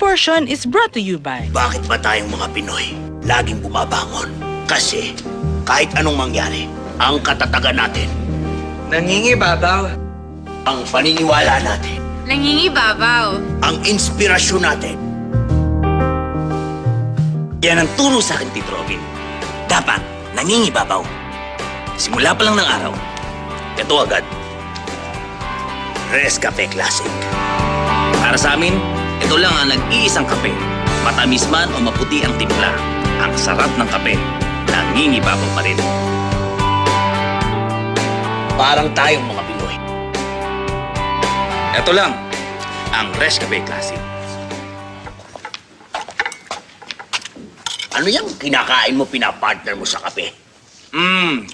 portion is brought to you by... Bakit ba tayong mga Pinoy laging bumabangon? Kasi kahit anong mangyari, ang katatagan natin, Nangingibabaw. ang paniniwala natin, Nangingibabaw. ang inspirasyon natin. Yan ang turo sa akin, Tito Robin. Dapat nangingibabaw. Simula pa lang ng araw, ito agad. Rescafe Classic. Para sa amin, ito lang ang nag-iisang kape. Matamis man o maputi ang timpla. Ang sarap ng kape, nangingibabaw pa rin. Parang tayong mga Pinoy. Ito lang, ang Rescafe Classic. Ano yung kinakain mo, pinapartner mo sa kape?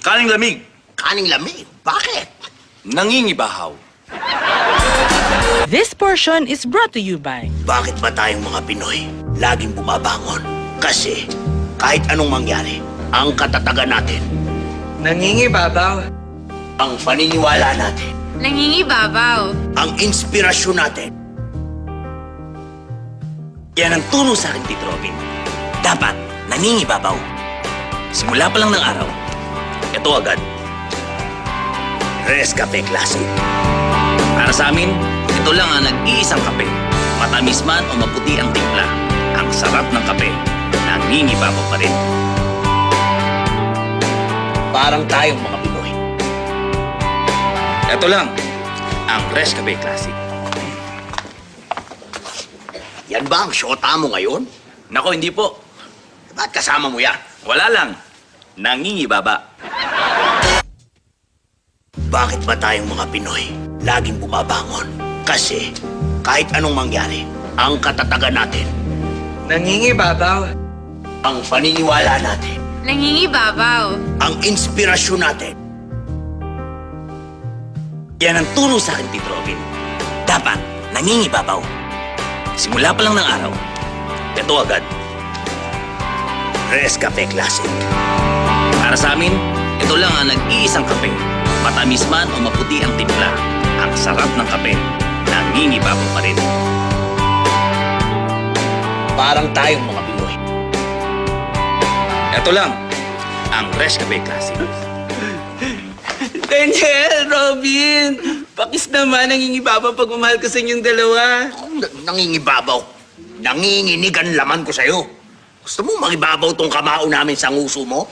Kaning lamig, Kaning lamig. Bakit? nangingibahaw. This portion is brought to you by... Bakit ba tayong mga Pinoy laging bumabangon? Kasi kahit anong mangyari, ang katatagan natin, Nangingibabaw. ang paniniwala natin, Nangingibabaw. ang inspirasyon natin, Yan ang turo sa akin, Tito Robin. Dapat nangingibabaw. Simula pa lang ng araw, ito agad. Rescafe Classic. Para sa amin, ito lang ang nag-iisang kape. Matamis man o maputi ang timpla. Ang sarap ng kape, nangingibabaw pa rin. Parang tayong mga Pinoy. Ito lang, ang Rescafe Classic. Yan ba ang syota mo ngayon? Nako, hindi po. Ba't kasama mo yan? Wala lang. Nangingibaba. Bakit ba tayong mga Pinoy laging bumabangon? Kasi kahit anong mangyari, ang katatagan natin, Nangingibabaw. ang paniniwala natin, Nangingibabaw. ang inspirasyon natin, Yan ang turo sa akin, Tito Robin. Dapat nangingibabaw. Simula pa lang ng araw, ito agad. Rescafe Classic. Para sa amin, ito lang ang nag-iisang kape. Matamis man o maputi ang timpla. Ang sarap ng kape, nangingibabaw pa rin. Parang tayong mga Pinoy. Ito lang, ang Rescafe Classic. Daniel, Robin! Pakis naman, nangingibabaw pag mamahal ko sa inyong dalawa. Nangingibabaw. Nanginginig ang laman ko sa'yo. Gusto mo mangibabaw tong kamao namin sa nguso mo?